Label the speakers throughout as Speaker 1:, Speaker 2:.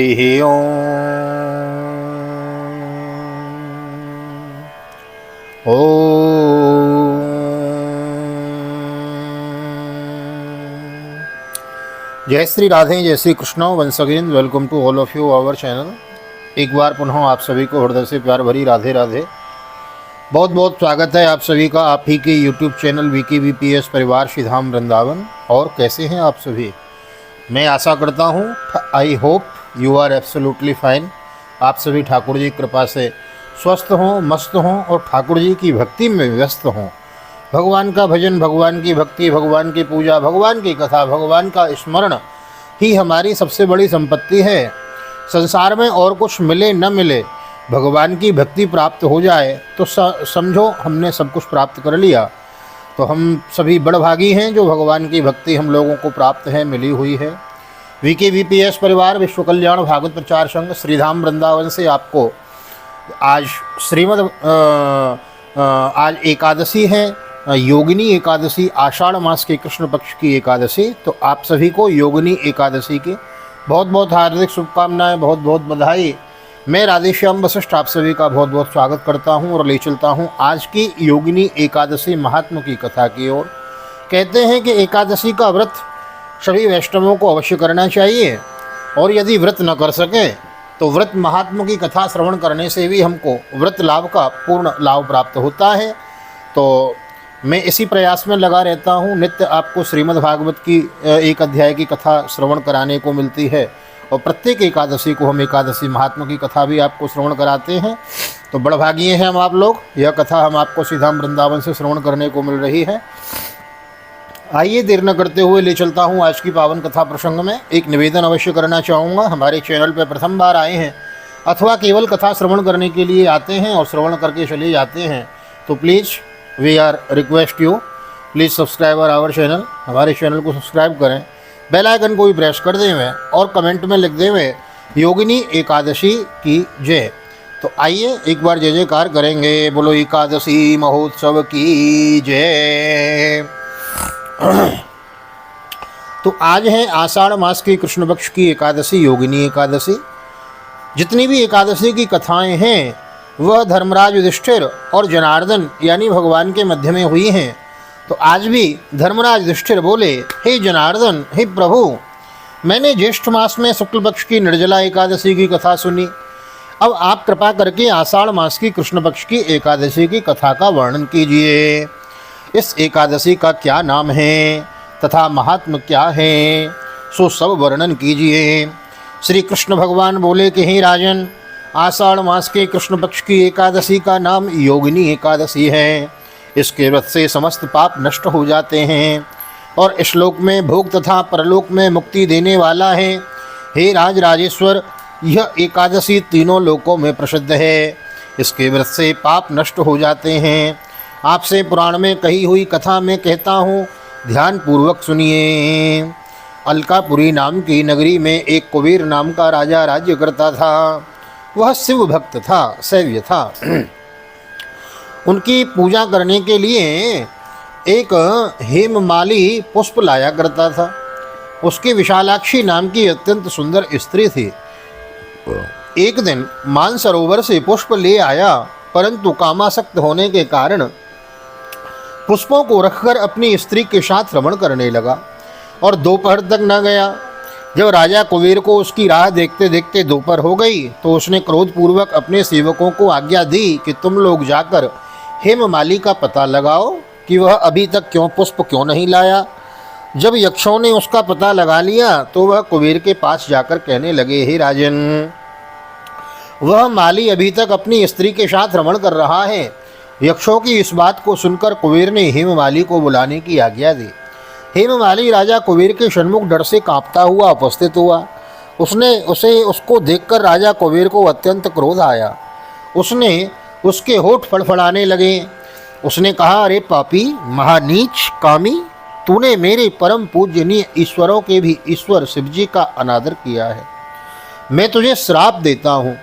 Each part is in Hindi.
Speaker 1: हरि ओम। जय श्री राधे, जय Shri Krishna. Once again welcome to all of you our channel. एक बार पुनः आप सभी को हृदय से प्यार भरी राधे राधे। बहुत बहुत स्वागत है आप सभी का आप ही के यूट्यूब चैनल वीके वीपीएस परिवार श्रीधाम वृंदावन। और कैसे हैं आप सभी? मैं आशा करता हूँ, I hope you are absolutely fine. आप सभी ठाकुर जी की कृपा से स्वस्थ हों, मस्त हों और ठाकुर जी की भक्ति में व्यस्त हों। भगवान का भजन, भगवान की भक्ति, भगवान की पूजा, भगवान की कथा, भगवान का स्मरण ही हमारी सबसे बड़ी संपत्ति है। संसार में और कुछ मिले न मिले, भगवान की भक्ति प्राप्त हो जाए तो समझो हमने सब कुछ प्राप्त कर लिया। तो हम सभी बड़भागी हैं जो भगवान की भक्ति हम लोगों को प्राप्त है, मिली हुई है। वीके वीपीएस परिवार विश्व कल्याण भागवत प्रचार संघ श्रीधाम वृंदावन से आपको आज आज एकादशी है, योगिनी एकादशी, आषाढ़ मास के कृष्ण पक्ष की एकादशी। तो आप सभी को योगिनी एकादशी की बहुत बहुत हार्दिक शुभकामनाएं, बहुत बहुत बधाई। मैं राधेश्याम वशिष्ठ आप सभी का बहुत बहुत स्वागत करता हूं और ले चलता हूं आज की योगिनी एकादशी महात्मा की कथा की ओर। कहते हैं कि एकादशी का व्रत सभी वैष्णवों को अवश्य करना चाहिए, और यदि व्रत न कर सके तो व्रत महात्मा की कथा श्रवण करने से भी हमको व्रत लाभ का पूर्ण लाभ प्राप्त होता है। तो मैं इसी प्रयास में लगा रहता हूँ। नित्य आपको श्रीमद् भागवत की एक अध्याय की कथा श्रवण कराने को मिलती है, और प्रत्येक एकादशी को हम एकादशी महात्मा की कथा भी आपको श्रवण कराते हैं। तो बड़भागी हैं हम आप लोग, यह कथा हम आपको श्रीधाम वृंदावन से श्रवण करने को मिल रही है। आइए देर न करते हुए ले चलता हूँ आज की पावन कथा प्रसंग में। एक निवेदन अवश्य करना चाहूँगा। हमारे चैनल पर प्रथम बार आए हैं अथवा केवल कथा श्रवण करने के लिए आते हैं और श्रवण करके चले जाते हैं, तो please we are request you, please subscribe our channel. हमारे चैनल को सब्सक्राइब करें, बेल आइकन को भी प्रेस कर दें और कमेंट में लिख दें योगिनी एकादशी की जय। तो आइए एक बार जय जयकार करेंगे। बोलो एकादशी महोत्सव की जय। तो आज है आषाढ़ मास की कृष्ण पक्ष की एकादशी, योगिनी एकादशी। जितनी भी एकादशी की कथाएं हैं वह धर्मराज युधिष्ठिर और जनार्दन यानी भगवान के मध्य में हुई हैं। तो आज भी धर्मराज युधिष्ठिर बोले, हे जनार्दन, हे प्रभु, मैंने ज्येष्ठ मास में शुक्ल पक्ष की निर्जला एकादशी की कथा सुनी। अब आप कृपा करके आषाढ़ मास की कृष्ण पक्ष की एकादशी की कथा का वर्णन कीजिए। इस एकादशी का क्या नाम है तथा महात्म क्या है, सो सब वर्णन कीजिए। श्री कृष्ण भगवान बोले कि हे राजन, आषाढ़ मास के कृष्ण पक्ष की एकादशी का नाम योगिनी एकादशी है। इसके व्रत से समस्त पाप नष्ट हो जाते हैं और इस लोक में भोग तथा परलोक में मुक्ति देने वाला है। हे राज राजेश्वर, यह एकादशी तीनों लोकों में प्रसिद्ध है। इसके व्रत से पाप नष्ट हो जाते हैं। आपसे पुराण में कही हुई कथा में कहता हूँ, ध्यान पूर्वक सुनिए। अलकापुरी नाम की नगरी में एक कुबेर नाम का राजा राज्य करता था। वह शिव भक्त था, शैव्य था। उनकी पूजा करने के लिए एक हेममाली पुष्प लाया करता था। उसकी विशालाक्षी नाम की अत्यंत सुंदर स्त्री थी। एक दिन मानसरोवर से पुष्प ले आया, परंतु कामासक्त होने के कारण पुष्पों को रखकर अपनी स्त्री के साथ रमण करने लगा और दोपहर तक न गया। जब राजा कुबेर को उसकी राह देखते देखते दोपहर हो गई तो उसने क्रोधपूर्वक अपने सेवकों को आज्ञा दी कि तुम लोग जाकर हेममाली का पता लगाओ कि वह अभी तक पुष्प क्यों नहीं लाया। जब यक्षों ने उसका पता लगा लिया तो वह कुबेर के पास जाकर कहने लगे, हे राजन, वह माली अभी तक अपनी स्त्री के साथ रमण कर रहा है। यक्षों की इस बात को सुनकर कुबेर ने हेममाली को बुलाने की आज्ञा दी। हेममाली राजा कुबेर के सन्मुख डर से कांपता हुआ उपस्थित हुआ। उसको देखकर राजा कुबेर को अत्यंत क्रोध आया। उसके होठ फड़फड़ाने लगे। उसने कहा, अरे पापी, महानीच, कामी, तूने मेरे परम पूजनीय ईश्वरों के भी ईश्वर शिवजी का अनादर किया है। मैं तुझे श्राप देता हूँ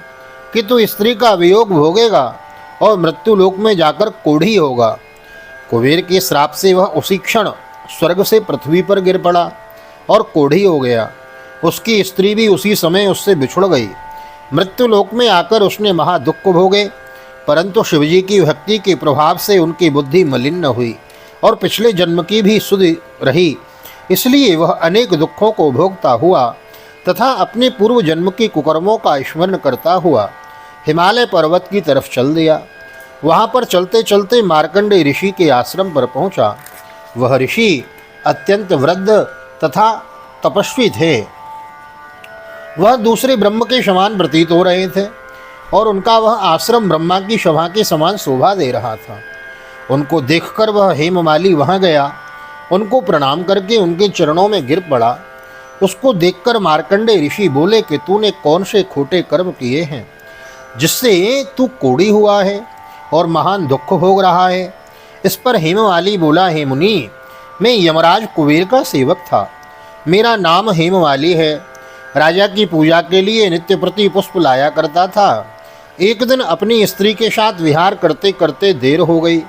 Speaker 1: कि तू स्त्री का वियोग भोगेगा और मृत्यु लोक में जाकर कोढ़ी होगा। कुबेर के श्राप से वह उसी क्षण स्वर्ग से पृथ्वी पर गिर पड़ा और कोढ़ी हो गया। उसकी स्त्री भी उसी समय उससे बिछुड़ गई। मृत्युलोक में आकर उसने महा दुख भोगे, परंतु शिवजी की भक्ति के प्रभाव से उनकी बुद्धि मलिन न हुई और पिछले जन्म की भी सुध रही। इसलिए वह अनेक दुखों को भोगता हुआ तथा अपने पूर्व जन्म के कुकर्मों का स्मरण करता हुआ हिमालय पर्वत की तरफ चल दिया। वहाँ पर चलते चलते मार्कंडेय ऋषि के आश्रम पर पहुँचा। वह ऋषि अत्यंत वृद्ध तथा तपस्वी थे। वह दूसरे ब्रह्म के समान प्रतीत हो रहे थे और उनका वह आश्रम ब्रह्मा की सभा के समान शोभा दे रहा था। उनको देखकर वह हेममाली वहाँ गया, उनको प्रणाम करके उनके चरणों में गिर पड़ा। उसको देखकर मार्कंडेय ऋषि बोले कि तूने कौन से खोटे कर्म किए हैं जिससे तू कोढ़ी हुआ है और महान दुख भोग रहा है। इस पर हेममाली बोला, हे मुनि, मैं यमराज कुबेर का सेवक था। मेरा नाम हेममाली है। राजा की पूजा के लिए नित्य प्रति पुष्प लाया करता था। एक दिन अपनी स्त्री के साथ विहार करते करते देर हो गई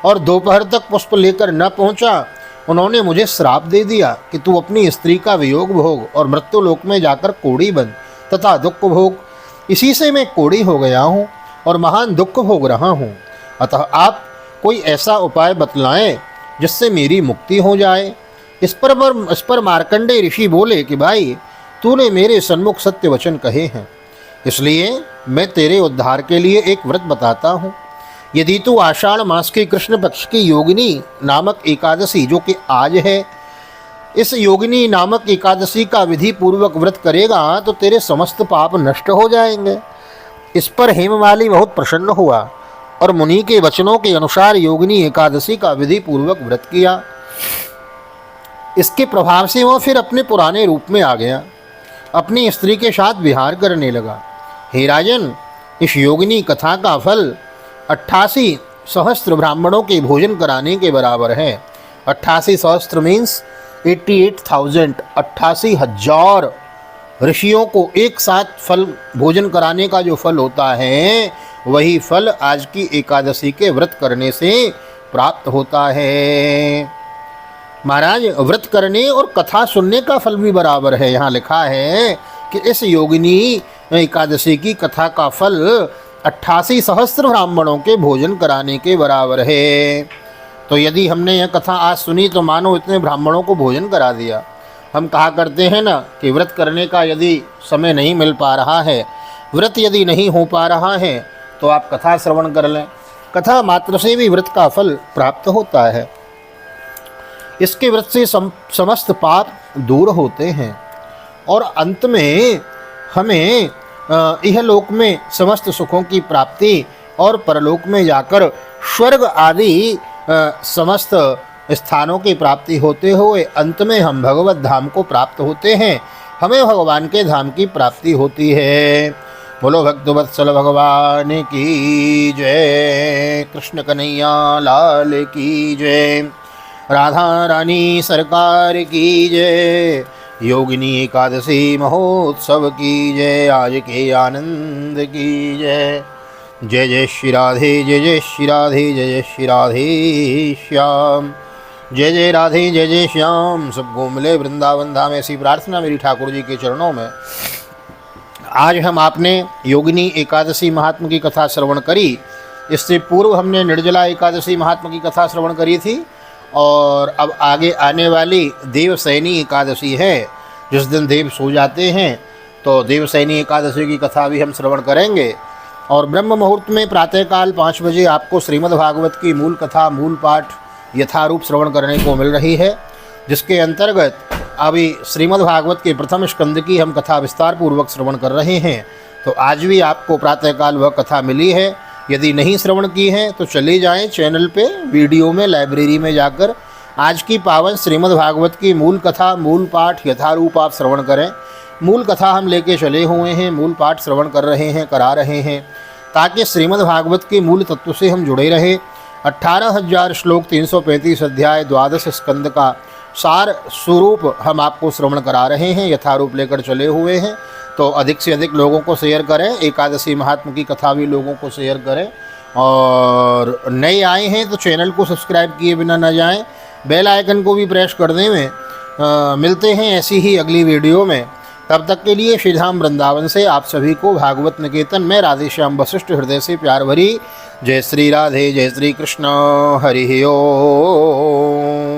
Speaker 1: और दोपहर तक पुष्प लेकर न पहुंचा। उन्होंने मुझे श्राप दे दिया कि तू अपनी स्त्री का वियोग भोग और मृत्युलोक में जाकर कोढ़ी बन तथा दुख भोग। इसी से मैं कोढ़ी हो गया हूँ और महान दुख भोग रहा हूँ। अतः आप कोई ऐसा उपाय बतलाएं जिससे मेरी मुक्ति हो जाए। इस पर मार्कंडेय ऋषि बोले कि भाई, तूने मेरे सन्मुख सत्य वचन कहे हैं, इसलिए मैं तेरे उद्धार के लिए एक व्रत बताता हूँ। यदि तू आषाढ़ मास के कृष्ण पक्ष की योगिनी नामक एकादशी, जो कि आज है, इस योगिनी नामक एकादशी का विधि पूर्वक व्रत करेगा तो तेरे समस्त पाप नष्ट हो जाएंगे। इस पर हेममाली बहुत प्रसन्न हुआ और मुनि के वचनों के अनुसार योगिनी एकादशी का विधि पूर्वक व्रत किया। इसके प्रभाव से वह फिर अपने पुराने रूप में आ गया, अपनी स्त्री के साथ विहार करने लगा। हे राजन, इस योगिनी कथा का फल 88 सहस्त्र ब्राह्मणों के भोजन कराने के बराबर है। 88 सहस्त्र मीन्स 88,000, 88,000 ऋषियों को एक साथ फल भोजन कराने का जो फल होता है, वही फल आज की एकादशी के व्रत करने से प्राप्त होता है। महाराज, व्रत करने और कथा सुनने का फल भी बराबर है। यहाँ लिखा है कि इस योगिनी एकादशी की कथा का फल 88 सहस्त्र ब्राह्मणों के भोजन कराने के बराबर है। तो यदि हमने यह कथा आज सुनी तो मानो इतने ब्राह्मणों को भोजन करा दिया। हम कहा करते हैं ना कि व्रत करने का यदि समय नहीं मिल पा रहा है, व्रत यदि नहीं हो पा रहा है, तो आप कथा श्रवण कर लें। कथा मात्र से भी व्रत का फल प्राप्त होता है। इसके व्रत से समस्त पाप दूर होते हैं और अंत में हमें इहलोक में समस्त सुखों की प्राप्ति और परलोक में जाकर स्वर्ग आदि समस्त स्थानों की प्राप्ति होते हुए अंत में हम भगवत धाम को प्राप्त होते हैं। हमें भगवान के धाम की प्राप्ति होती है। बोलो भक्तवत्सल भगवान की जय। कृष्ण कन्हैया लाल की जय। राधा रानी सरकार की जय। योगिनी एकादशी महोत्सव की जय। आज के आनंद की जय। जय जय श्री राधे, जय जय श्री राधे, जय जय श्री राधे श्याम। जय जय राधे, जय जय श्याम। सबको मिले वृंदावन धाम, ऐसी प्रार्थना मेरी ठाकुर जी के चरणों में। आज हम आपने योगिनी एकादशी महात्मा की कथा श्रवण करी। इससे पूर्व हमने निर्जला एकादशी महात्मा की कथा श्रवण करी थी और अब आगे आने वाली देवसैनी एकादशी है, जिस दिन देव सो जाते हैं, तो देवसैनी एकादशी की कथा भी हम श्रवण करेंगे। और ब्रह्म मुहूर्त में प्रातःकाल 5 बजे आपको श्रीमद् भागवत की मूल कथा, मूल पाठ यथारूप श्रवण करने को मिल रही है, जिसके अंतर्गत अभी श्रीमद् भागवत के प्रथम स्कंद की हम कथा विस्तार पूर्वक श्रवण कर रहे हैं। तो आज भी आपको प्रातःकाल वह कथा मिली है। यदि नहीं श्रवण की है तो चले जाएं चैनल पे, वीडियो में, लाइब्रेरी में जाकर आज की पावन श्रीमद् भागवत की मूल कथा, मूल पाठ यथारूप आप श्रवण करें। मूल कथा हम लेके चले हुए हैं, मूल पाठ श्रवण कर रहे हैं, करा रहे हैं, ताकि श्रीमद् भागवत के मूल तत्व से हम जुड़े रहे। 18,000 श्लोक, 335 अध्याय, 12 स्कंद का सार स्वरूप हम आपको श्रवण करा रहे हैं, यथारूप लेकर चले हुए हैं। तो अधिक से अधिक लोगों को शेयर करें। एकादशी महात्मा की कथा भी लोगों को शेयर करें। और नए आए हैं तो चैनल को सब्सक्राइब किए बिना न जाएं, बेल आइकन को भी प्रेस कर दें। मिलते हैं ऐसी ही अगली वीडियो में। तब तक के लिए श्रीधाम वृंदावन से आप सभी को भागवत निकेतन में राधेश्याम वशिष्ठ हृदय से प्यार भरी जय श्री राधे, जय श्री कृष्ण, हरि ओम।